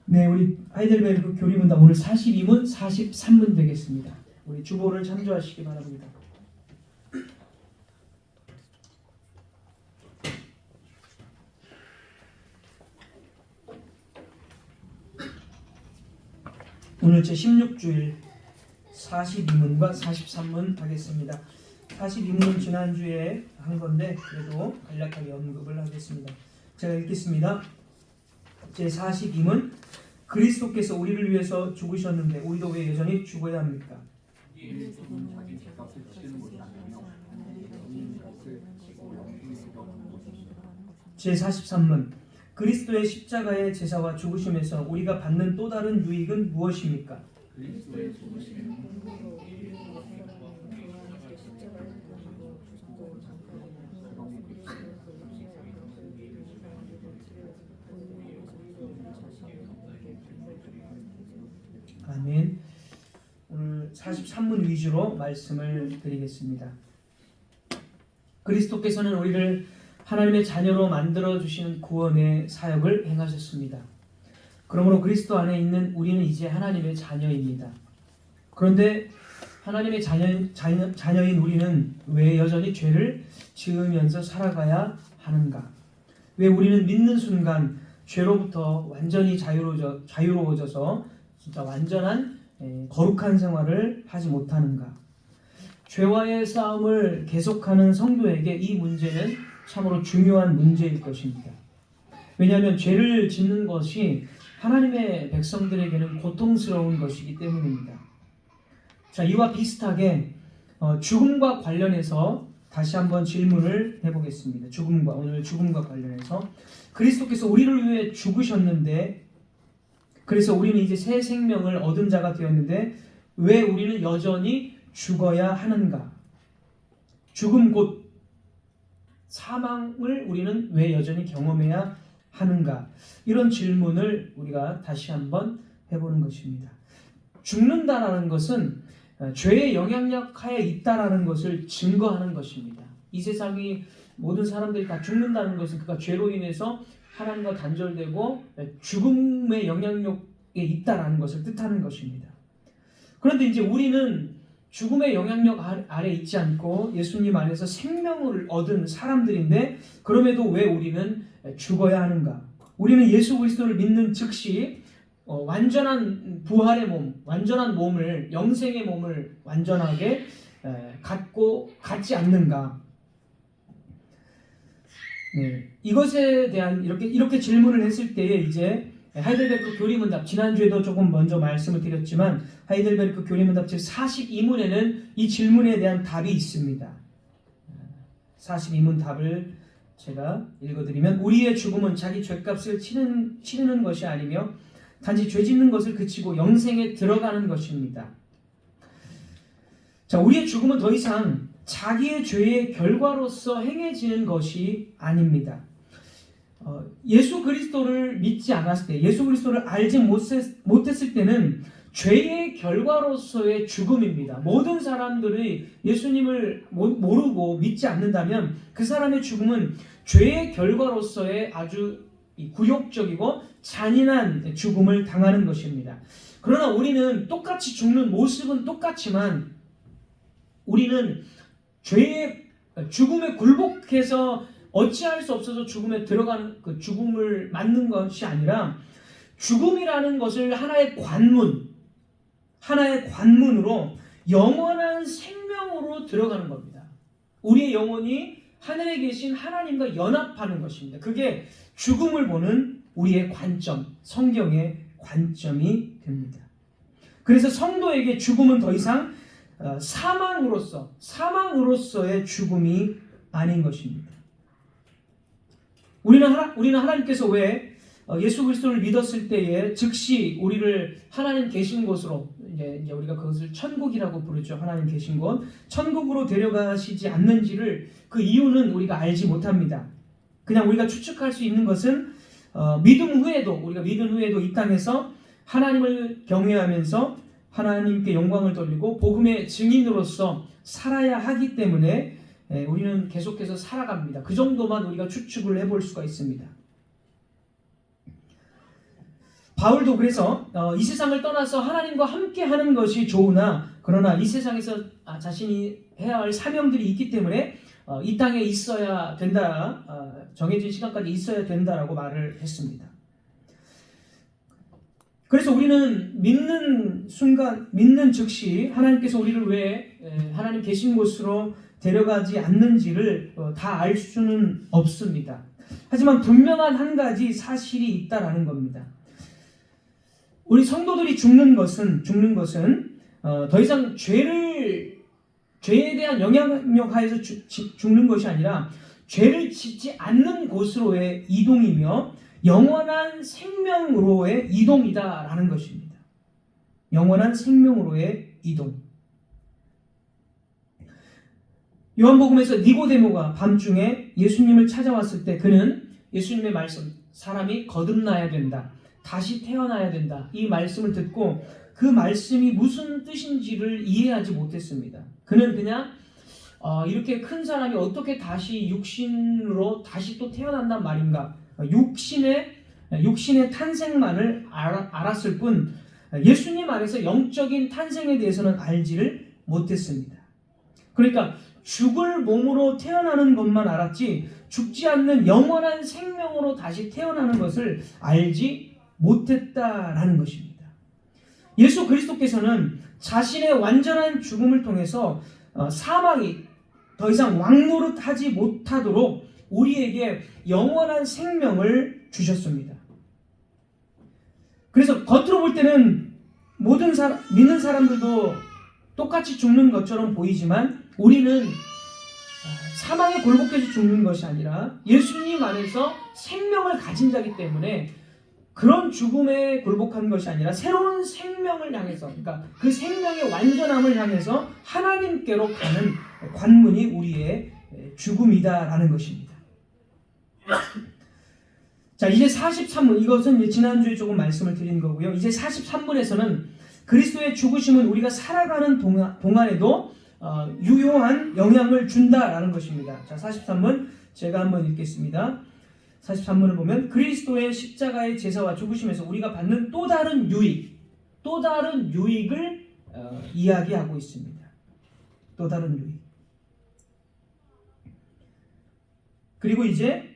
네, 우리 하이델베르크 교리문답 오늘 42문, 43문 되겠습니다. 우리 주보를 참조하시기 바랍니다. 오늘 제 16주일 42문과 43문 하겠습니다. 42문은 지난주에 한 건데 그래도 간략하게 언급을 하겠습니다. 제가 읽겠습니다. 제 42문, 그리스도께서 우리를 위해서 죽으셨는데 우리도 왜 여전히 죽어야 합니까? 제 43문, 그리스도의 십자가의 제사와 죽으심에서 우리가 받는 또 다른 유익은 무엇입니까? 아멘. 오늘 43문 위주로 말씀을 드리겠습니다. 그리스도께서는 우리를 하나님의 자녀로 만들어 주시는 구원의 사역을 행하셨습니다. 그러므로 그리스도 안에 있는 우리는 이제 하나님의 자녀입니다. 그런데 하나님의 자녀인 우리는 왜 여전히 죄를 지으면서 살아가야 하는가? 왜 우리는 믿는 순간 죄로부터 완전히 자유로워져서 진짜 완전한 거룩한 생활을 하지 못하는가? 죄와의 싸움을 계속하는 성도에게 이 문제는 참으로 중요한 문제일 것입니다. 왜냐하면 죄를 짓는 것이 하나님의 백성들에게는 고통스러운 것이기 때문입니다. 자, 이와 비슷하게 죽음과 관련해서 다시 한번 질문을 해보겠습니다. 오늘 죽음과 관련해서 그리스도께서 우리를 위해 죽으셨는데, 그래서 우리는 이제 새 생명을 얻은 자가 되었는데 왜 우리는 여전히 죽어야 하는가? 죽음 곧 사망을 우리는 왜 여전히 경험해야 하는가? 이런 질문을 우리가 다시 한번 해보는 것입니다. 죽는다라는 것은 죄의 영향력 하에 있다라는 것을 증거하는 것입니다. 이 세상이 모든 사람들이 다 죽는다는 것은 그가 죄로 인해서 하나님과 단절되고 죽음의 영향력에 있다라는 것을 뜻하는 것입니다. 그런데 이제 우리는 죽음의 영향력 아래 있지 않고 예수님 안에서 생명을 얻은 사람들인데 그럼에도 왜 우리는 죽어야 하는가? 우리는 예수 그리스도를 믿는 즉시 완전한 부활의 몸, 완전한 몸을, 영생의 몸을 완전하게 갖지 않는가? 네, 이것에 대한 이렇게 질문을 했을 때에 이제 하이델베르크 교리문답, 지난주에도 조금 먼저 말씀을 드렸지만 하이델베르크 교리문답 제 42문에는 이 질문에 대한 답이 있습니다. 42문 답을 제가 읽어드리면, 우리의 죽음은 자기 죄값을 치르는 것이 아니며 단지 죄 짓는 것을 그치고 영생에 들어가는 것입니다. 자, 우리의 죽음은 더 이상 자기의 죄의 결과로서 행해지는 것이 아닙니다. 예수 그리스도를 믿지 않았을 때, 예수 그리스도를 알지 못했을 때는 죄의 결과로서의 죽음입니다. 모든 사람들이 예수님을 모르고 믿지 않는다면 그 사람의 죽음은 죄의 결과로서의 아주 굴욕적이고 잔인한 죽음을 당하는 것입니다. 그러나 우리는 똑같이 죽는 모습은 똑같지만 우리는 죄의 죽음에 굴복해서 어찌할 수 없어서 죽음에 들어가는 그 죽음을 맞는 것이 아니라 죽음이라는 것을 하나의 관문으로 영원한 생명으로 들어가는 겁니다. 우리의 영혼이 하늘에 계신 하나님과 연합하는 것입니다. 그게 죽음을 보는 우리의 관점, 성경의 관점이 됩니다. 그래서 성도에게 죽음은 더 이상 사망으로서의 죽음이 아닌 것입니다. 우리는 하나님께서 왜 예수 그리스도를 믿었을 때에 즉시 우리를 하나님 계신 곳으로, 이제 우리가 그것을 천국이라고 부르죠. 하나님 계신 곳, 천국으로 데려가시지 않는지를, 그 이유는 우리가 알지 못합니다. 그냥 우리가 추측할 수 있는 것은 우리가 믿은 후에도 이 땅에서 하나님을 경외하면서 하나님께 영광을 돌리고 복음의 증인으로서 살아야 하기 때문에 우리는 계속해서 살아갑니다. 그 정도만 우리가 추측을 해볼 수가 있습니다. 바울도 그래서 이 세상을 떠나서 하나님과 함께 하는 것이 좋으나 그러나 이 세상에서 자신이 해야 할 사명들이 있기 때문에 이 땅에 있어야 된다, 정해진 시간까지 있어야 된다라고 말을 했습니다. 그래서 우리는 믿는 순간, 믿는 즉시 하나님께서 우리를 왜 하나님 계신 곳으로 데려가지 않는지를 다 알 수는 없습니다. 하지만 분명한 한 가지 사실이 있다라는 겁니다. 우리 성도들이 죽는 것은 더 이상 죄에 대한 영향력 하에서 죽는 것이 아니라 죄를 짓지 않는 곳으로의 이동이며 영원한 생명으로의 이동이다라는 것입니다. 영원한 생명으로의 이동. 요한복음에서 니고데모가 밤중에 예수님을 찾아왔을 때 그는 예수님의 말씀, 사람이 거듭나야 된다, 다시 태어나야 된다, 이 말씀을 듣고 그 말씀이 무슨 뜻인지를 이해하지 못했습니다. 그는 그냥 이렇게 큰 사람이 어떻게 다시 육신으로 다시 또 태어난단 말인가, 육신의 탄생만을 알았을 뿐 예수님 안에서 영적인 탄생에 대해서는 알지를 못했습니다. 그러니까 죽을 몸으로 태어나는 것만 알았지 죽지 않는 영원한 생명으로 다시 태어나는 것을 알지 못했다라는 것입니다. 예수 그리스도께서는 자신의 완전한 죽음을 통해서 사망이 더 이상 왕노릇하지 못하도록 우리에게 영원한 생명을 주셨습니다. 그래서 겉으로 볼 때는 모든 믿는 사람들도 똑같이 죽는 것처럼 보이지만 우리는 사망에 굴복해서 죽는 것이 아니라 예수님 안에서 생명을 가진 자이기 때문에 그런 죽음에 굴복한 것이 아니라 새로운 생명을 향해서, 그러니까 그 생명의 완전함을 향해서 하나님께로 가는 관문이 우리의 죽음이다라는 것입니다. 자, 이제 43문, 이것은 이제 지난주에 조금 말씀을 드린 거고요. 이제 43문에서는 그리스도의 죽으심은 우리가 살아가는 동안에도 유효한 영향을 준다라는 것입니다. 자, 43문 제가 한번 읽겠습니다. 43문을 보면 그리스도의 십자가의 제사와 죽으심에서 우리가 받는 또 다른 유익을 이야기하고 있습니다. 또 다른 유익. 그리고 이제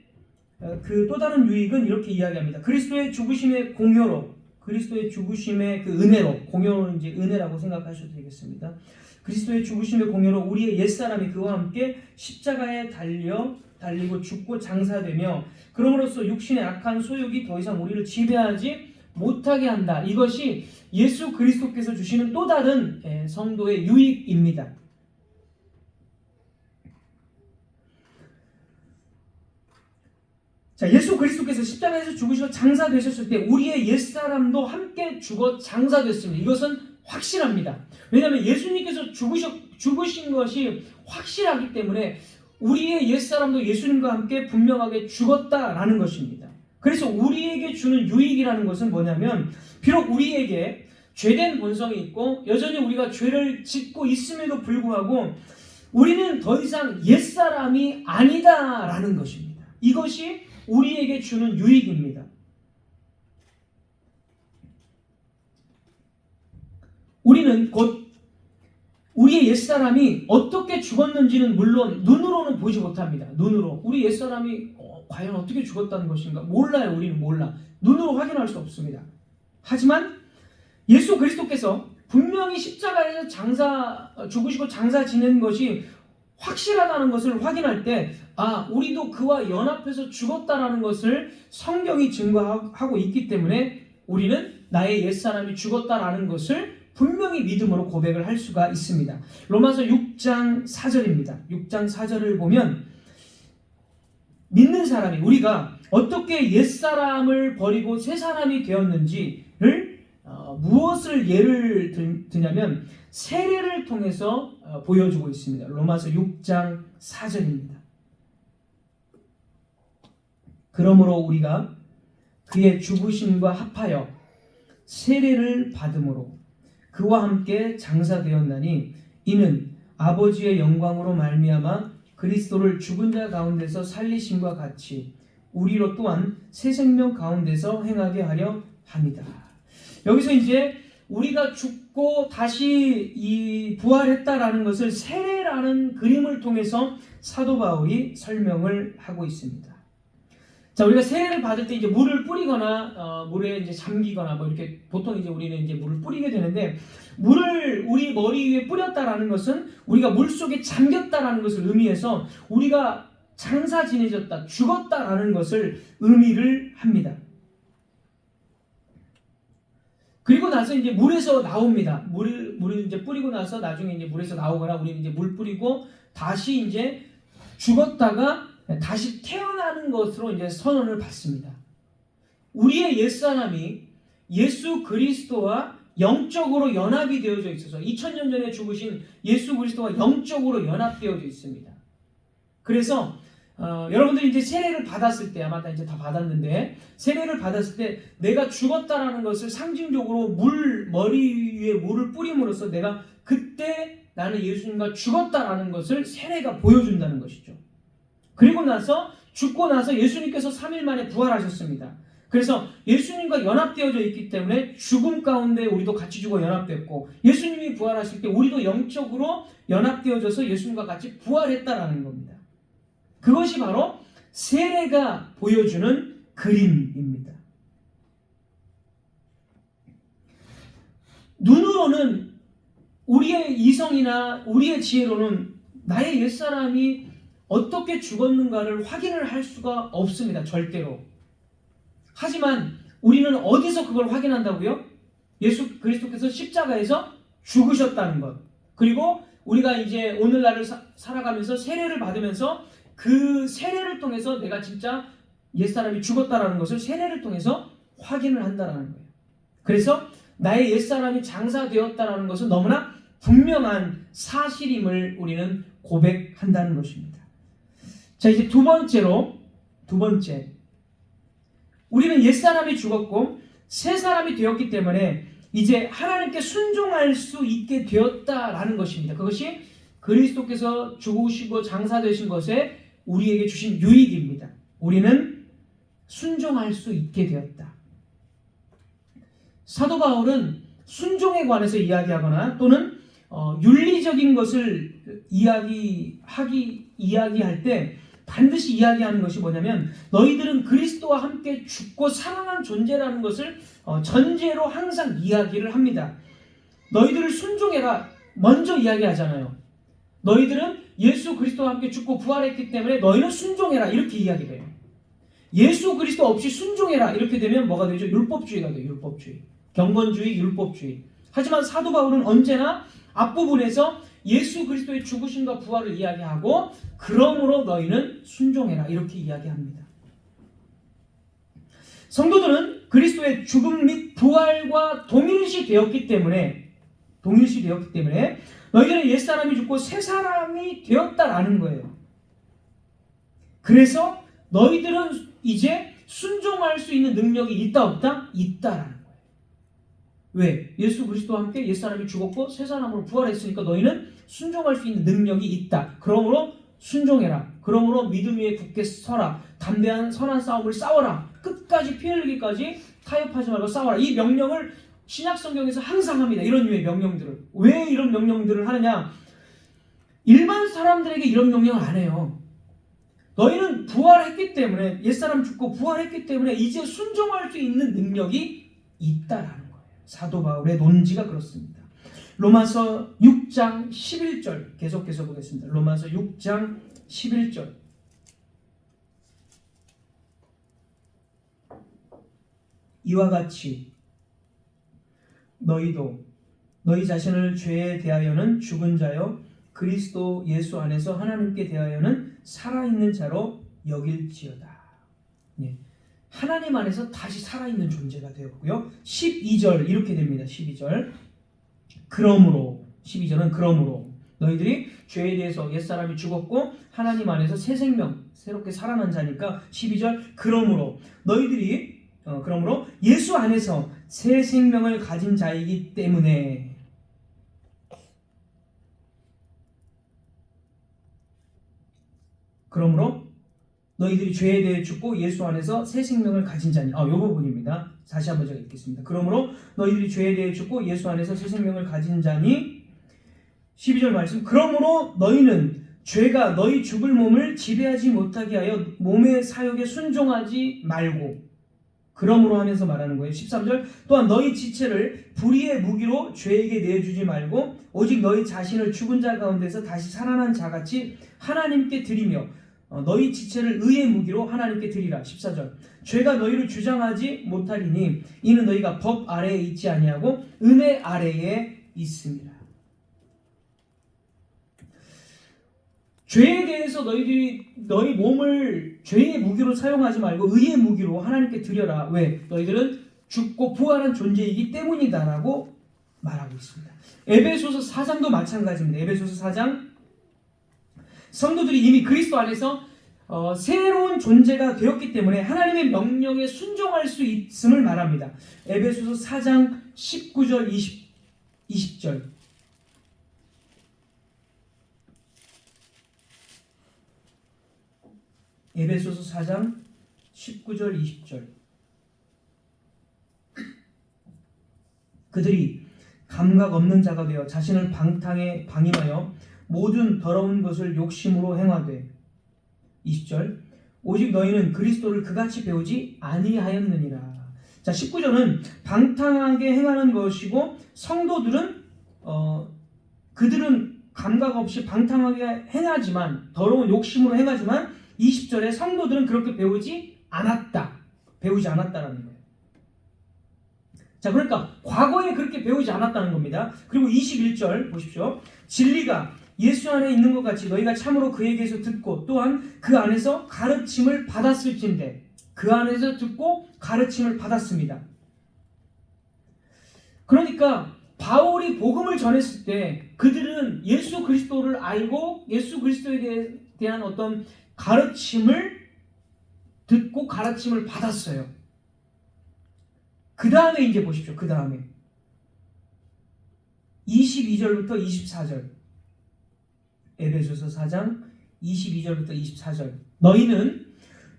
그 또 다른 유익은 이렇게 이야기합니다. 그리스도의 죽으심의 공효로, 그리스도의 죽으심의 그 은혜로, 공효는 이제 은혜라고 생각하셔도 되겠습니다. 그리스도의 죽으심의 공효로 우리의 옛사람이 그와 함께 십자가에 달리고 죽고 장사되며 그럼으로써 육신의 악한 소욕이 더 이상 우리를 지배하지 못하게 한다. 이것이 예수 그리스도께서 주시는 또 다른 성도의 유익입니다. 자, 예수 그리스도께서 십자가에서 죽으시고 장사되셨을 때 우리의 옛사람도 함께 죽어 장사됐습니다. 이것은 확실합니다. 왜냐하면 예수님께서 죽으신 것이 확실하기 때문에 우리의 옛사람도 예수님과 함께 분명하게 죽었다라는 것입니다. 그래서 우리에게 주는 유익이라는 것은 뭐냐면 비록 우리에게 죄된 본성이 있고 여전히 우리가 죄를 짓고 있음에도 불구하고 우리는 더 이상 옛사람이 아니다라는 것입니다. 이것이 우리에게 주는 유익입니다. 우리는 곧 우리의 옛사람이 어떻게 죽었는지는 물론 눈으로는 보지 못합니다. 눈으로 우리 옛사람이 과연 어떻게 죽었다는 것인가 몰라요. 우리는 몰라. 눈으로 확인할 수 없습니다. 하지만 예수 그리스도께서 분명히 십자가에서 죽으시고 장사 지낸 것이 확실하다는 것을 확인할 때 우리도 그와 연합해서 죽었다라는 것을 성경이 증거하고 있기 때문에 우리는 나의 옛사람이 죽었다라는 것을 분명히 믿음으로 고백을 할 수가 있습니다. 로마서 6장 4절입니다. 6장 4절을 보면 믿는 사람이 우리가 어떻게 옛사람을 버리고 새 사람이 되었는지를 무엇을 예를 드냐면 세례를 통해서 보여주고 있습니다. 로마서 6장 4절입니다. 그러므로 우리가 그의 죽으심과 합하여 세례를 받음으로 그와 함께 장사되었나니 이는 아버지의 영광으로 말미암아 그리스도를 죽은 자 가운데서 살리심과 같이 우리로 또한 새 생명 가운데서 행하게 하려 합니다. 여기서 이제 우리가 죽고 다시 이 부활했다라는 것을 세례라는 그림을 통해서 사도 바울이 설명을 하고 있습니다. 자, 우리가 세례를 받을 때 이제 물을 뿌리거나 물에 이제 잠기거나 뭐 이렇게 보통 이제 우리는 이제 물을 뿌리게 되는데, 물을 우리 머리 위에 뿌렸다라는 것은 우리가 물 속에 잠겼다라는 것을 의미해서 우리가 장사 지내졌다, 죽었다라는 것을 의미를 합니다. 그리고 나서 이제 물에서 나옵니다. 물을 이제 뿌리고 나서 나중에 이제 물에서 나오거나 우리는 이제 물 뿌리고 다시 이제 죽었다가 다시 태어나는 것으로 이제 선언을 받습니다. 우리의 옛사람이 예수 그리스도와 영적으로 연합이 되어져 있어서 2000년 전에 죽으신 예수 그리스도와 영적으로 연합되어져 있습니다. 그래서 여러분들이 이제 세례를 받았을 때, 아마 다 이제 다 받았는데, 세례를 받았을 때 내가 죽었다라는 것을 상징적으로 머리 위에 물을 뿌림으로써 내가 그때 나는 예수님과 죽었다라는 것을 세례가 보여준다는 것이죠. 그리고 나서 죽고 나서 예수님께서 3일 만에 부활하셨습니다. 그래서 예수님과 연합되어져 있기 때문에 죽음 가운데 우리도 같이 죽어 연합됐고, 예수님이 부활하실 때 우리도 영적으로 연합되어져서 예수님과 같이 부활했다라는 겁니다. 그것이 바로 세례가 보여주는 그림입니다. 눈으로는 우리의 이성이나 우리의 지혜로는 나의 옛사람이 어떻게 죽었는가를 확인을 할 수가 없습니다. 절대로. 하지만 우리는 어디서 그걸 확인한다고요? 예수 그리스도께서 십자가에서 죽으셨다는 것. 그리고 우리가 이제 오늘날을 살아가면서 세례를 받으면서 그 세례를 통해서 내가 진짜 옛사람이 죽었다라는 것을 세례를 통해서 확인을 한다라는 거예요. 그래서 나의 옛사람이 장사되었다라는 것은 너무나 분명한 사실임을 우리는 고백한다는 것입니다. 자, 이제 두 번째. 우리는 옛사람이 죽었고 새 사람이 되었기 때문에 이제 하나님께 순종할 수 있게 되었다라는 것입니다. 그것이 그리스도께서 죽으시고 장사되신 것에 우리에게 주신 유익입니다. 우리는 순종할 수 있게 되었다. 사도 바울은 순종에 관해서 이야기하거나 또는 윤리적인 것을 이야기할 때 반드시 이야기하는 것이 뭐냐면, 너희들은 그리스도와 함께 죽고 살아난 존재라는 것을 전제로 항상 이야기를 합니다. 너희들을 순종해라 먼저 이야기하잖아요. 너희들은 예수 그리스도와 함께 죽고 부활했기 때문에 너희는 순종해라 이렇게 이야기를 해요. 예수 그리스도 없이 순종해라 이렇게 되면 뭐가 되죠? 율법주의가 돼요. 율법주의, 경건주의, 율법주의. 하지만 사도 바울은 언제나 앞부분에서 예수 그리스도의 죽으심과 부활을 이야기하고, 그러므로 너희는 순종해라 이렇게 이야기합니다. 성도들은 그리스도의 죽음 및 부활과 동일시 되었기 때문에 너희들은 옛사람이 죽고 새 사람이 되었다라는 거예요. 그래서 너희들은 이제 순종할 수 있는 능력이 있다 없다? 있다라는 거예요. 왜? 예수 그리스도와 함께 옛사람이 죽었고 새 사람으로 부활했으니까 너희는 순종할 수 있는 능력이 있다. 그러므로 순종해라. 그러므로 믿음 위에 굳게 서라. 담대한 선한 싸움을 싸워라. 끝까지 피 흘리기까지 타협하지 말고 싸워라. 이 명령을 신약 성경에서 항상 합니다. 이런 류의 명령들을. 왜 이런 명령들을 하느냐? 일반 사람들에게 이런 명령을 안 해요. 너희는 부활했기 때문에, 옛사람 죽고 부활했기 때문에 이제 순종할 수 있는 능력이 있다라는 거예요. 사도 바울의 논지가 그렇습니다. 로마서 6장 11절 계속해서 보겠습니다. 로마서 6장 11절. 이와 같이 너희도 너희 자신을 죄에 대하여는 죽은 자요 그리스도 예수 안에서 하나님께 대하여는 살아있는 자로 여길지어다. 예. 하나님 안에서 다시 살아있는 존재가 되었고요. 12절 이렇게 됩니다. 12절. 그러므로, 12절은 그러므로 너희들이 죄에 대해서 옛사람이 죽었고 하나님 안에서 새 생명, 새롭게 살아난 자니까 12절 그러므로 너희들이 그러므로 예수 안에서 새 생명을 가진 자이기 때문에, 그러므로 너희들이 죄에 대해 죽고 예수 안에서 새 생명을 가진 자니. 이 부분입니다. 다시 한번 제가 읽겠습니다. 그러므로 너희들이 죄에 대해 죽고 예수 안에서 새 생명을 가진 자니. 12절 말씀. 그러므로 너희는 죄가 너희 죽을 몸을 지배하지 못하게 하여 몸의 사욕에 순종하지 말고. 그러므로 하면서 말하는 거예요. 13절. 또한 너희 지체를 불의의 무기로 죄에게 내주지 말고 오직 너희 자신을 죽은 자 가운데서 다시 살아난 자같이 하나님께 드리며 너희 지체를 의의 무기로 하나님께 드리라. 14절. 죄가 너희를 주장하지 못하리니 이는 너희가 법 아래에 있지 아니하고 은혜 아래에 있습니다. 죄에 대해서 너희 몸을 죄의 무기로 사용하지 말고 의의 무기로 하나님께 드려라. 왜? 너희들은 죽고 부활한 존재이기 때문이다라고 말하고 있습니다. 에베소서 4장도 마찬가지입니다. 에베소서 4장. 성도들이 이미 그리스도 안에서 새로운 존재가 되었기 때문에 하나님의 명령에 순종할 수 있음을 말합니다. 에베소서 4장 19절 20절. 에베소서 4장 19절 20절. 그들이 감각 없는 자가 되어 자신을 방탕에 방임하여 모든 더러운 것을 욕심으로 행하되. 20절. 오직 너희는 그리스도를 그같이 배우지 아니하였느니라. 자, 19절은 방탕하게 행하는 것이고 성도들은 그들은 감각 없이 방탕하게 행하지만 더러운 욕심으로 행하지만 20절에 성도들은 그렇게 배우지 않았다라는 거예요. 자, 그러니까 과거에 그렇게 배우지 않았다는 겁니다. 그리고 21절 보십시오. 진리가 예수 안에 있는 것 같이 너희가 참으로 그에게서 듣고 또한 그 안에서 가르침을 받았을진데. 그 안에서 듣고 가르침을 받았습니다. 그러니까 바울이 복음을 전했을 때 그들은 예수 그리스도를 알고 예수 그리스도에 대한 어떤 가르침을 듣고 가르침을 받았어요. 그 다음에 이제 보십시오. 그 다음에 22절부터 24절. 에베소서 4장 22절부터 24절. 너희는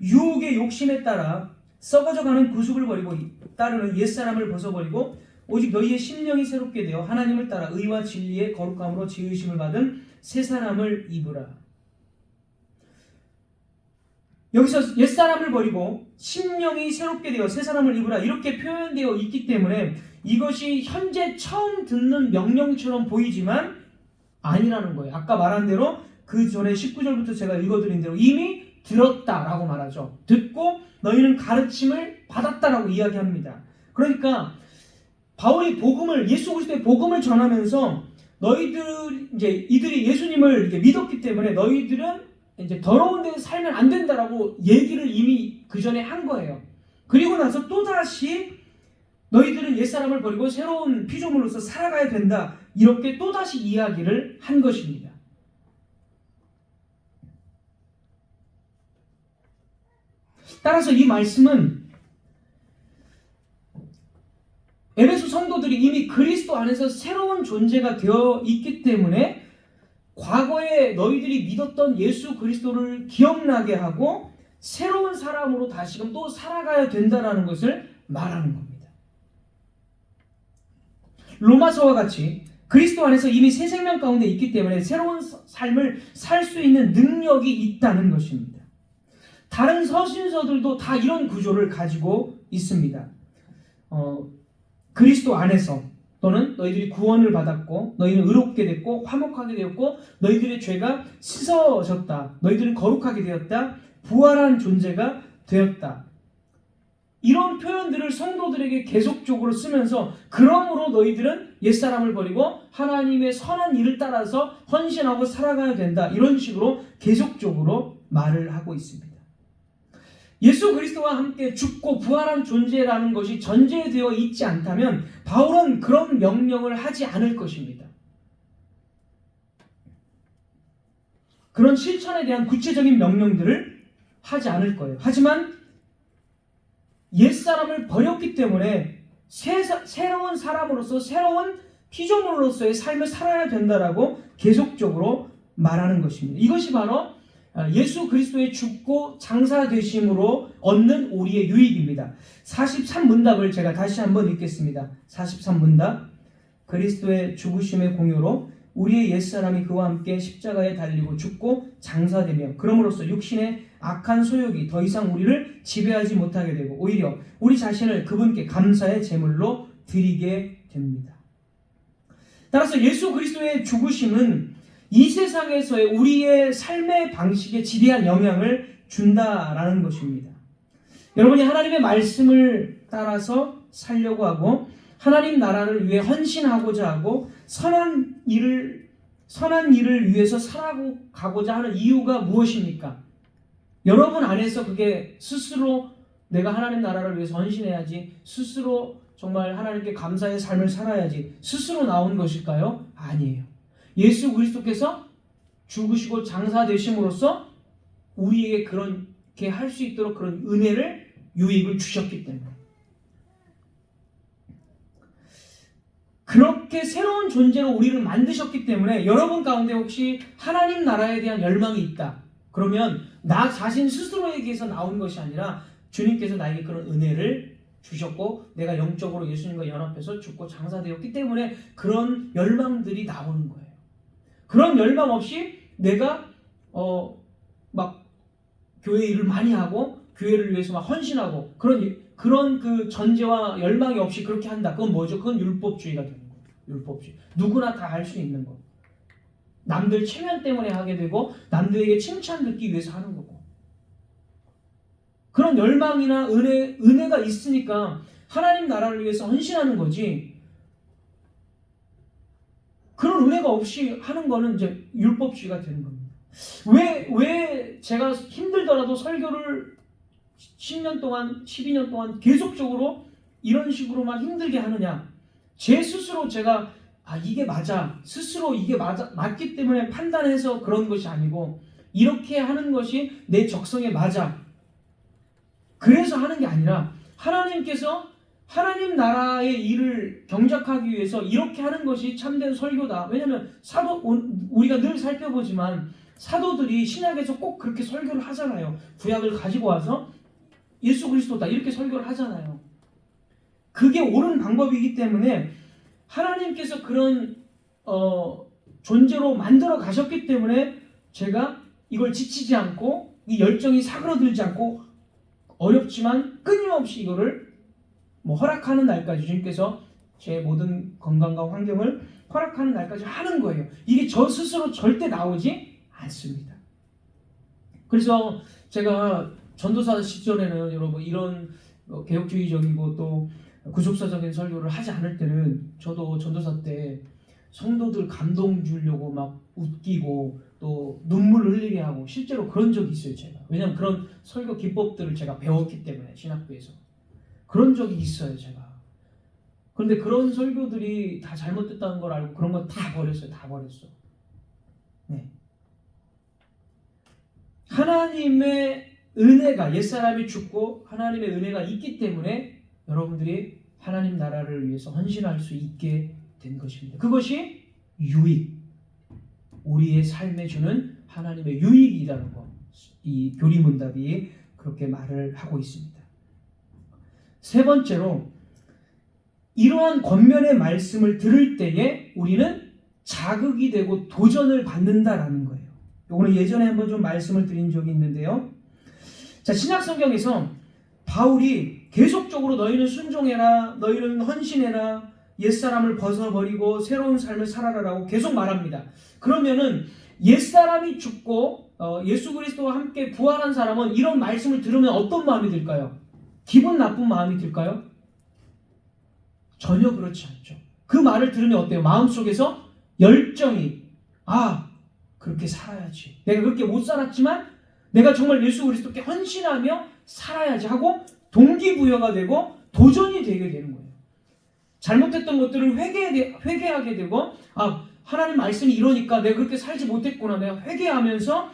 유혹의 욕심에 따라 썩어져가는 구속을 버리고 따르는 옛사람을 벗어버리고 오직 너희의 심령이 새롭게 되어 하나님을 따라 의와 진리의 거룩함으로 지으심을 받은 새 사람을 입으라. 여기서 옛사람을 버리고 심령이 새롭게 되어 새 사람을 입으라 이렇게 표현되어 있기 때문에 이것이 현재 처음 듣는 명령처럼 보이지만 아니라는 거예요. 아까 말한 대로 그 전에 19절부터 제가 읽어드린 대로 이미 들었다라고 말하죠. 듣고 너희는 가르침을 받았다라고 이야기합니다. 그러니까 바울이 예수 그리스도의 복음을 전하면서 이들이 예수님을 이제 믿었기 때문에 너희들은 이제 더러운 데서 살면 안 된다라고 얘기를 이미 그 전에 한 거예요. 그리고 나서 또다시 너희들은 옛사람을 버리고 새로운 피조물로서 살아가야 된다. 이렇게 또다시 이야기를 한 것입니다. 따라서 이 말씀은 에베소 성도들이 이미 그리스도 안에서 새로운 존재가 되어 있기 때문에 과거에 너희들이 믿었던 예수 그리스도를 기억나게 하고 새로운 사람으로 다시금 또 살아가야 된다는 것을 말하는 겁니다. 로마서와 같이 그리스도 안에서 이미 새 생명 가운데 있기 때문에 새로운 삶을 살 수 있는 능력이 있다는 것입니다. 다른 서신서들도 다 이런 구조를 가지고 있습니다. 그리스도 안에서 또는 너희들이 구원을 받았고 너희는 의롭게 됐고 화목하게 되었고 너희들의 죄가 씻어졌다. 너희들은 거룩하게 되었다. 부활한 존재가 되었다. 이런 표현들을 성도들에게 계속적으로 쓰면서 그러므로 너희들은 옛사람을 버리고 하나님의 선한 일을 따라서 헌신하고 살아가야 된다. 이런 식으로 계속적으로 말을 하고 있습니다. 예수 그리스도와 함께 죽고 부활한 존재라는 것이 전제되어 있지 않다면 바울은 그런 명령을 하지 않을 것입니다. 그런 실천에 대한 구체적인 명령들을 하지 않을 거예요. 하지만 옛사람을 버렸기 때문에 새로운 사람으로서 새로운 피조물로서의 삶을 살아야 된다라고 계속적으로 말하는 것입니다. 이것이 바로 예수 그리스도의 죽고 장사되심으로 얻는 우리의 유익입니다. 43문답을 제가 다시 한번 읽겠습니다. 43문답. 그리스도의 죽으심의 공효로 우리의 옛사람이 그와 함께 십자가에 달리고 죽고 장사되며 그럼으로써 육신의 악한 소욕이 더 이상 우리를 지배하지 못하게 되고 오히려 우리 자신을 그분께 감사의 제물로 드리게 됩니다. 따라서 예수 그리스도의 죽으심은 이 세상에서의 우리의 삶의 방식에 지대한 영향을 준다라는 것입니다. 여러분이 하나님의 말씀을 따라서 살려고 하고 하나님 나라를 위해 헌신하고자 하고 선한 일을 위해서 살아가고자 하는 이유가 무엇입니까? 여러분 안에서 그게 스스로 내가 하나님 나라를 위해서 헌신해야지, 스스로 정말 하나님께 감사의 삶을 살아야지 스스로 나온 것일까요? 아니에요. 예수 그리스도께서 죽으시고 장사되심으로써 우리에게 그렇게 할 수 있도록 그런 은혜를, 유익을 주셨기 때문에, 그렇게 새로운 존재로 우리를 만드셨기 때문에 여러분 가운데 혹시 하나님 나라에 대한 열망이 있다. 그러면 나 자신 스스로에게서 나온 것이 아니라 주님께서 나에게 그런 은혜를 주셨고 내가 영적으로 예수님과 연합해서 죽고 장사되었기 때문에 그런 열망들이 나오는 거예요. 그런 열망 없이 내가 막 교회 일을 많이 하고 교회를 위해서 막 헌신하고 그런 그 전제와 열망이 없이 그렇게 한다. 그건 뭐죠? 그건 율법주의가 되는 거예요. 율법주의. 누구나 다 할 수 있는 거. 남들 체면 때문에 하게 되고 남들에게 칭찬 듣기 위해서 하는 거고. 그런 열망이나 은혜가 있으니까 하나님 나라를 위해서 헌신하는 거지. 그런 은혜가 없이 하는 거는 이제 율법주의가 되는 겁니다. 왜 제가 힘들더라도 설교를 10년 동안, 12년 동안 계속적으로 이런 식으로만 힘들게 하느냐? 제 스스로 제가 이게 맞아, 스스로 이게 맞기 때문에 판단해서 그런 것이 아니고 이렇게 하는 것이 내 적성에 맞아, 그래서 하는 게 아니라 하나님께서 하나님 나라의 일을 경작하기 위해서 이렇게 하는 것이 참된 설교다. 왜냐하면 우리가 늘 살펴보지만 사도들이 신약에서 꼭 그렇게 설교를 하잖아요. 구약을 가지고 와서 예수 그리스도다 이렇게 설교를 하잖아요. 그게 옳은 방법이기 때문에 하나님께서 그런 존재로 만들어 가셨기 때문에 제가 이걸 지치지 않고 이 열정이 사그러들지 않고 어렵지만 끊임없이 이거를 허락하는 날까지 주님께서 제 모든 건강과 환경을 허락하는 날까지 하는 거예요. 이게 저 스스로 절대 나오지 않습니다. 그래서 제가 전도사 시절에는 여러분 이런 개혁주의적이고 또 구속사적인 설교를 하지 않을 때는 저도 전도사 때 성도들 감동 주려고 막 웃기고 또 눈물 흘리게 하고 실제로 그런 적이 있어요. 제가. 왜냐하면 그런 설교 기법들을 제가 배웠기 때문에 신학교에서 그런 적이 있어요. 제가. 그런데 그런 설교들이 다 잘못됐다는 걸 알고 그런 거 다 버렸어요. 다 버렸어. 네. 하나님의 은혜가, 옛사람이 죽고 하나님의 은혜가 있기 때문에 여러분들이 하나님 나라를 위해서 헌신할 수 있게 된 것입니다. 그것이 유익, 우리의 삶에 주는 하나님의 유익이라는 것, 이 교리문답이 그렇게 말을 하고 있습니다. 세 번째로, 이러한 권면의 말씀을 들을 때에 우리는 자극이 되고 도전을 받는다라는 거예요. 이거는 예전에 한번 좀 말씀을 드린 적이 있는데요. 자, 신약 성경에서 바울이 계속적으로 너희는 순종해라, 너희는 헌신해라, 옛사람을 벗어버리고 새로운 삶을 살아라라고 계속 말합니다. 그러면은 옛사람이 죽고 예수 그리스도와 함께 부활한 사람은 이런 말씀을 들으면 어떤 마음이 들까요? 기분 나쁜 마음이 들까요? 전혀 그렇지 않죠. 그 말을 들으면 어때요? 마음속에서 열정이 그렇게 살아야지. 내가 그렇게 못 살았지만 내가 정말 예수 그리스도께 헌신하며 살아야지 하고 동기부여가 되고 도전이 되게 되는 거예요. 잘못했던 것들을 회개하게 되고 하나님 말씀이 이러니까 내가 그렇게 살지 못했구나. 내가 회개하면서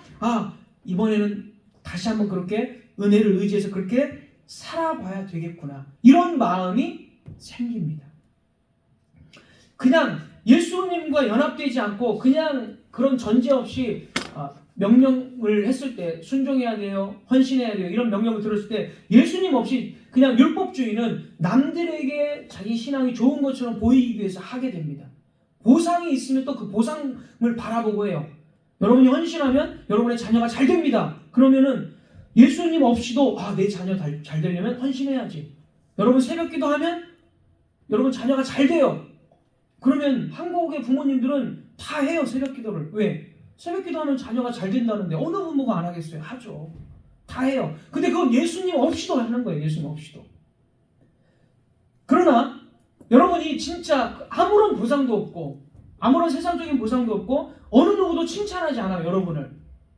이번에는 다시 한번 그렇게 은혜를 의지해서 그렇게 살아봐야 되겠구나. 이런 마음이 생깁니다. 그냥 예수님과 연합되지 않고 그냥 그런 전제 없이 명령을 했을 때 순종해야 돼요, 헌신해야 돼요, 이런 명령을 들었을 때 예수님 없이 그냥 율법주의는 남들에게 자기 신앙이 좋은 것처럼 보이기 위해서 하게 됩니다. 보상이 있으면 또 그 보상을 바라보고 해요. 여러분이 헌신하면 여러분의 자녀가 잘 됩니다. 그러면은 예수님 없이도 내 자녀 잘 되려면 헌신해야지. 여러분 새벽 기도하면 여러분 자녀가 잘 돼요. 그러면 한국의 부모님들은 다 해요, 새벽 기도를. 왜? 새벽 기도하면 자녀가 잘 된다는데 어느 부모가 안 하겠어요? 하죠. 다 해요. 근데 그건 예수님 없이도 하는 거예요. 예수님 없이도. 그러나 여러분이 진짜 아무런 보상도 없고 아무런 세상적인 보상도 없고 어느 누구도 칭찬하지 않아요, 여러분을.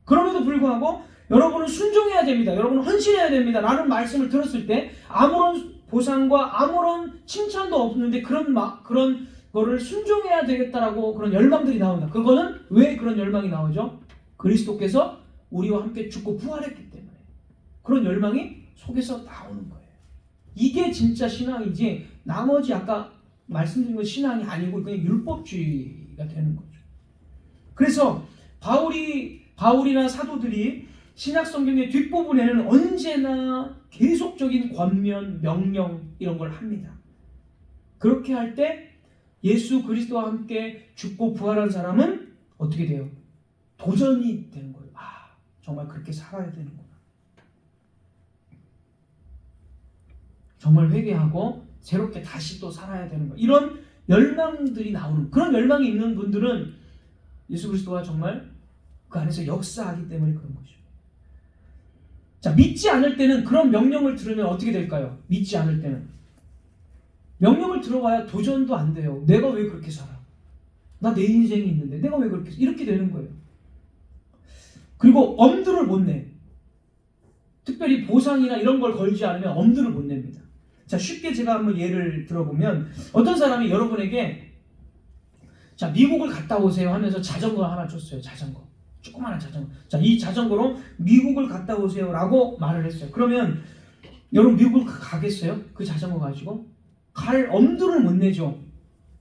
그럼에도 불구하고 여러분은 순종해야 됩니다, 여러분은 헌신해야 됩니다 라는 말씀을 들었을 때 아무런 보상과 아무런 칭찬도 없는데 그런 거를 순종해야 되겠다라고 그런 열망들이 나온다. 그거는 왜 그런 열망이 나오죠? 그리스도께서 우리와 함께 죽고 부활했기 때문에 그런 열망이 속에서 나오는 거예요. 이게 진짜 신앙이지 나머지 아까 말씀드린 건 신앙이 아니고 그냥 율법주의가 되는 거죠. 그래서 바울이나 사도들이 신약 성경의 뒷부분에는 언제나 계속적인 권면, 명령 이런 걸 합니다. 그렇게 할 때 예수 그리스도와 함께 죽고 부활한 사람은 어떻게 돼요? 도전이 되는 거예요. 정말 그렇게 살아야 되는구나. 정말 회개하고 새롭게 다시 또 살아야 되는 거예요. 이런 열망들이 나오는, 그런 열망이 있는 분들은 예수 그리스도가 정말 그 안에서 역사하기 때문에 그런 것이죠. 자, 믿지 않을 때는 그런 명령을 들으면 어떻게 될까요? 믿지 않을 때는 명령을 들어봐야 도전도 안 돼요. 내가 왜 그렇게 살아? 나 내 인생이 있는데 내가 왜 그렇게 이렇게 되는 거예요. 그리고 엄두를 못 내. 특별히 보상이나 이런 걸 걸지 않으면 엄두를 못 냅니다. 자, 쉽게 제가 한번 예를 들어보면 어떤 사람이 여러분에게 자, 미국을 갔다 오세요 하면서 자전거 하나 줬어요. 자전거. 조그마한 자전거. 자, 이 자전거로 미국을 갔다 오세요 라고 말을 했어요. 그러면 여러분 미국을 가겠어요? 그 자전거 가지고? 갈 엄두를 못 내죠.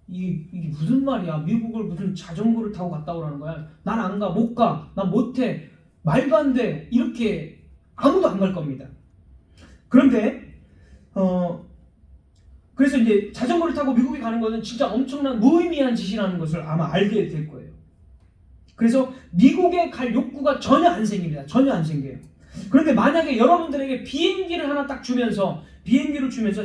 이게 무슨 말이야? 미국을 무슨 자전거를 타고 갔다 오라는 거야? 난 안 가, 못 가, 난 못해, 말도 안 돼. 이렇게 아무도 안 갈 겁니다. 그런데 그래서 이제 자전거를 타고 미국에 가는 것은 진짜 엄청난 무의미한 짓이라는 것을 아마 알게 될 거예요. 그래서 미국에 갈 욕구가 전혀 안 생깁니다. 전혀 안 생겨요. 그런데 만약에 여러분들에게 비행기를 하나 딱 주면서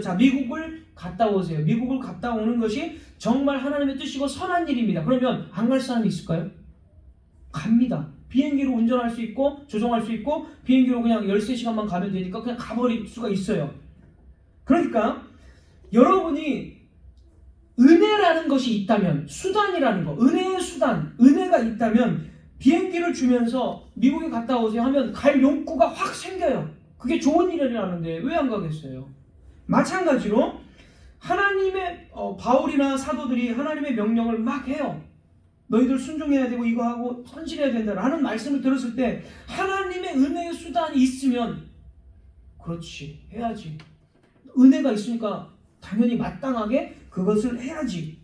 자, 미국을 갔다 오세요. 미국을 갔다 오는 것이 정말 하나님의 뜻이고 선한 일입니다. 그러면 안 갈 사람이 있을까요? 갑니다. 비행기로 운전할 수 있고 조종할 수 있고 비행기로 그냥 13시간만 가면 되니까 그냥 가버릴 수가 있어요. 그러니까 여러분이 은혜라는 것이 있다면, 수단이라는 거, 은혜의 수단, 은혜가 있다면 비행기를 주면서 미국에 갔다 오세요 하면 갈 욕구가 확 생겨요. 그게 좋은 일이라는데 왜 안 가겠어요? 마찬가지로 하나님의 바울이나 사도들이 하나님의 명령을 막 해요. 너희들 순종해야 되고 이거 하고 헌신해야 된다라는 말씀을 들었을 때 하나님의 은혜의 수단이 있으면 그렇지, 해야지. 은혜가 있으니까 당연히 마땅하게 그것을 해야지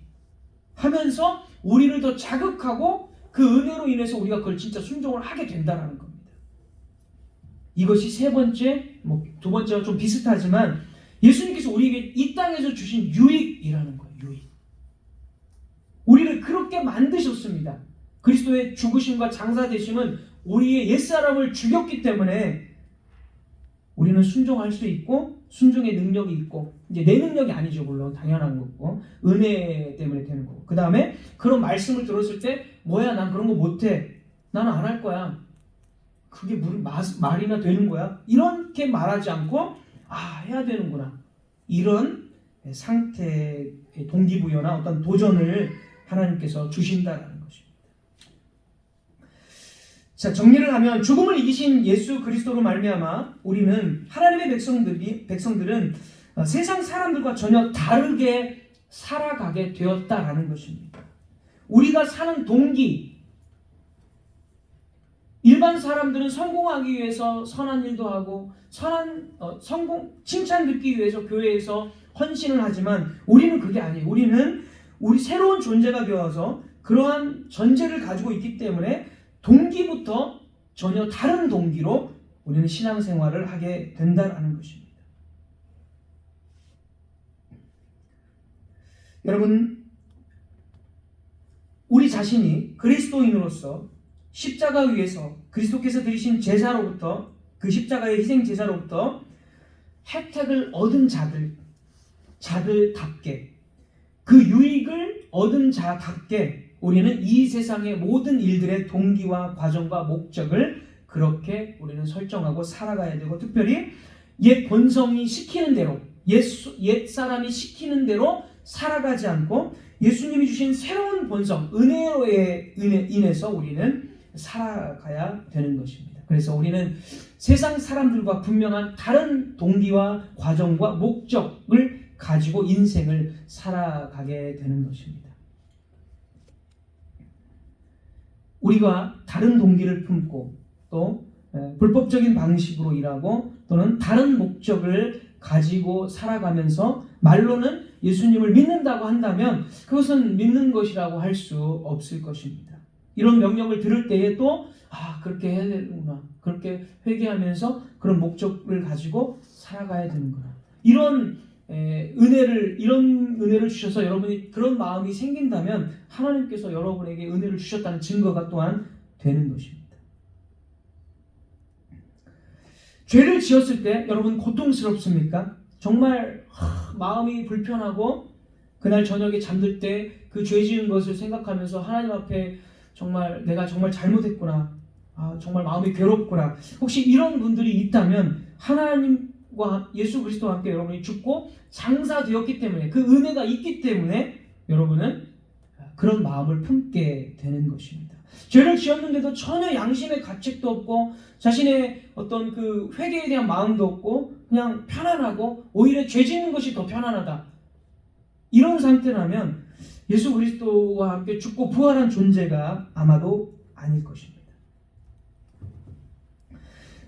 하면서 우리를 더 자극하고 그 은혜로 인해서 우리가 그걸 진짜 순종을 하게 된다는 겁니다. 이것이 세 번째, 두 번째와 좀 비슷하지만 예수님께서 우리에게 이 땅에서 주신 유익이라는 거예요. 유익. 우리를 그렇게 만드셨습니다. 그리스도의 죽으심과 장사되심은 우리의 옛사람을 죽였기 때문에 우리는 순종할 수 있고 순종의 능력이 있고, 이제 내 능력이 아니죠, 물론 당연한 거고 은혜 때문에 되는 거고, 그 다음에 그런 말씀을 들었을 때 뭐야, 난 그런 거 못해, 나는 안 할 거야, 그게 무슨 말이나 되는 거야, 이렇게 말하지 않고 해야 되는구나, 이런 상태의 동기부여나 어떤 도전을 하나님께서 주신다라는 것입니다. 자, 정리를 하면 죽음을 이기신 예수 그리스도로 말미암아 우리는, 하나님의 백성들은 세상 사람들과 전혀 다르게 살아가게 되었다라는 것입니다. 우리가 사는 동기, 일반 사람들은 성공하기 위해서 선한 일도 하고 칭찬 듣기 위해서 교회에서 헌신을 하지만 우리는 그게 아니에요. 우리는 우리 새로운 존재가 되어서 그러한 전제를 가지고 있기 때문에 동기부터 전혀 다른 동기로 우리는 신앙생활을 하게 된다는 것입니다. 여러분, 우리 자신이 그리스도인으로서 십자가 위에서 그리스도께서 드리신 제사로부터, 그 십자가의 희생 제사로부터 혜택을 얻은 자들답게, 그 유익을 얻은 자답게 우리는 이 세상의 모든 일들의 동기와 과정과 목적을 그렇게 우리는 설정하고 살아가야 되고, 특별히 옛 본성이 시키는 대로, 옛 사람이 시키는 대로 살아가지 않고 예수님이 주신 새로운 본성, 은혜로에 인해서 우리는 살아가야 되는 것입니다. 그래서 우리는 세상 사람들과 분명한 다른 동기와 과정과 목적을 가지고 인생을 살아가게 되는 것입니다. 우리가 다른 동기를 품고 또 불법적인 방식으로 일하고 또는 다른 목적을 가지고 살아가면서 말로는 예수님을 믿는다고 한다면 그것은 믿는 것이라고 할 수 없을 것입니다. 이런 명령을 들을 때에 또 그렇게 해야 되는구나, 그렇게 회개하면서 그런 목적을 가지고 살아가야 되는구나, 이런 은혜를 주셔서 여러분이 그런 마음이 생긴다면 하나님께서 여러분에게 은혜를 주셨다는 증거가 또한 되는 것입니다. 죄를 지었을 때 여러분 고통스럽습니까? 정말 마음이 불편하고 그날 저녁에 잠들 때 그 죄 지은 것을 생각하면서 하나님 앞에 정말 내가 정말 잘못했구나, 정말 마음이 괴롭구나. 혹시 이런 분들이 있다면 하나님과 예수 그리스도와 함께 여러분이 죽고 장사되었기 때문에, 그 은혜가 있기 때문에 여러분은 그런 마음을 품게 되는 것입니다. 죄를 지었는데도 전혀 양심의 가책도 없고 자신의 어떤 그 회개에 대한 마음도 없고 그냥 편안하고 오히려 죄 짓는 것이 더 편안하다, 이런 상태라면 예수 그리스도와 함께 죽고 부활한 존재가 아마도 아닐 것입니다.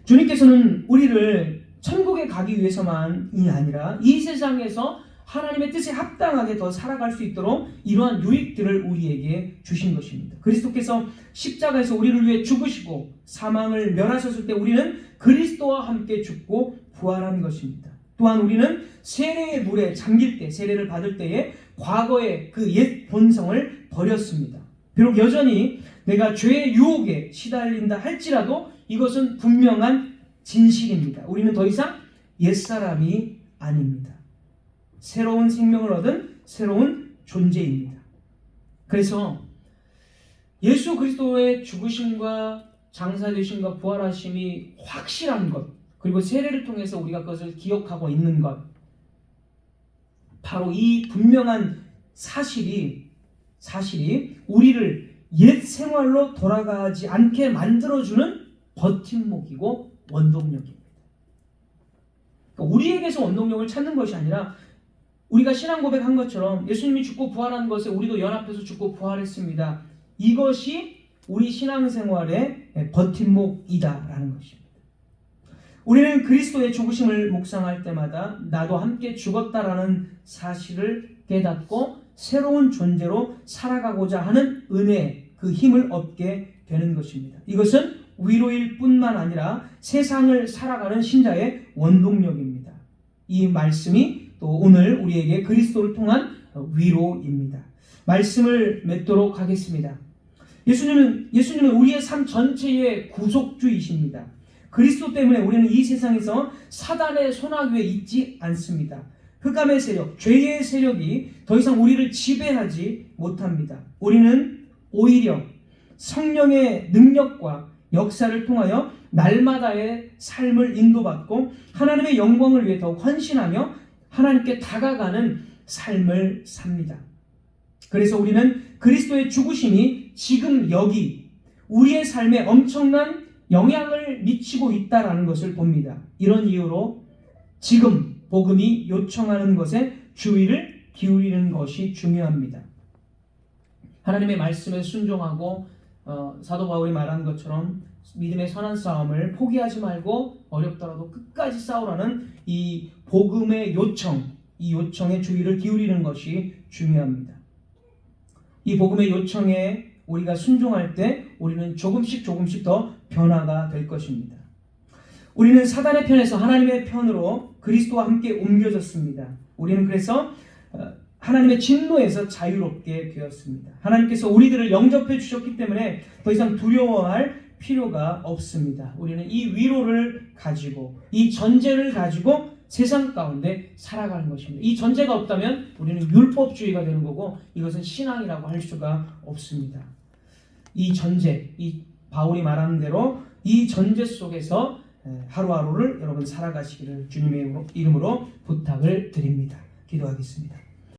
주님께서는 우리를 천국에 가기 위해서만이 아니라 이 세상에서 하나님의 뜻에 합당하게 더 살아갈 수 있도록 이러한 유익들을 우리에게 주신 것입니다. 그리스도께서 십자가에서 우리를 위해 죽으시고 사망을 멸하셨을 때 우리는 그리스도와 함께 죽고 부활한 것입니다. 또한 우리는 세례의 물에 잠길 때, 세례를 받을 때에 과거의 그 옛 본성을 버렸습니다. 비록 여전히 내가 죄의 유혹에 시달린다 할지라도 이것은 분명한 진실입니다. 우리는 더 이상 옛사람이 아닙니다. 새로운 생명을 얻은 새로운 존재입니다. 그래서 예수 그리스도의 죽으심과 장사되심과 부활하심이 확실한 것, 그리고 세례를 통해서 우리가 그것을 기억하고 있는 것, 바로 이 분명한 사실이 우리를 옛 생활로 돌아가지 않게 만들어주는 버팀목이고 원동력입니다. 그러니까 우리에게서 원동력을 찾는 것이 아니라 우리가 신앙 고백한 것처럼 예수님이 죽고 부활한 것에 우리도 연합해서 죽고 부활했습니다. 이것이 우리 신앙생활의 버팀목이다라는 것입니다. 우리는 그리스도의 죽으심을 묵상할 때마다 나도 함께 죽었다라는 사실을 깨닫고 새로운 존재로 살아가고자 하는 은혜, 그 힘을 얻게 되는 것입니다. 이것은 위로일 뿐만 아니라 세상을 살아가는 신자의 원동력입니다. 이 말씀이 또 오늘 우리에게 그리스도를 통한 위로입니다. 말씀을 맺도록 하겠습니다. 예수님은 우리의 삶 전체의 구속주이십니다. 그리스도 때문에 우리는 이 세상에서 사단의 손아귀에 있지 않습니다. 흑암의 세력, 죄의 세력이 더 이상 우리를 지배하지 못합니다. 우리는 오히려 성령의 능력과 역사를 통하여 날마다의 삶을 인도받고 하나님의 영광을 위해 더 헌신하며 하나님께 다가가는 삶을 삽니다. 그래서 우리는 그리스도의 죽으심이 지금 여기 우리의 삶에 엄청난 영향을 미치고 있다는 것을 봅니다. 이런 이유로 지금 복음이 요청하는 것에 주의를 기울이는 것이 중요합니다. 하나님의 말씀에 순종하고 사도 바울이 말한 것처럼 믿음의 선한 싸움을 포기하지 말고 어렵더라도 끝까지 싸우라는 이 복음의 요청, 이 요청에 주의를 기울이는 것이 중요합니다. 이 복음의 요청에 우리가 순종할 때 우리는 조금씩 더 변화가 될 것입니다. 우리는 사단의 편에서 하나님의 편으로 그리스도와 함께 옮겨졌습니다. 우리는 그래서 하나님의 진노에서 자유롭게 되었습니다. 하나님께서 우리들을 영접해 주셨기 때문에 더 이상 두려워할 필요가 없습니다. 우리는 이 위로를 가지고 이 전제를 가지고 세상 가운데 살아가는 것입니다. 이 전제가 없다면 우리는 율법주의가 되는 거고 이것은 신앙이라고 할 수가 없습니다. 이 전제, 이 바울이 말하는 대로 이 전제 속에서 하루하루를 여러분 살아가시기를 주님의 이름으로 부탁을 드립니다. 기도하겠습니다.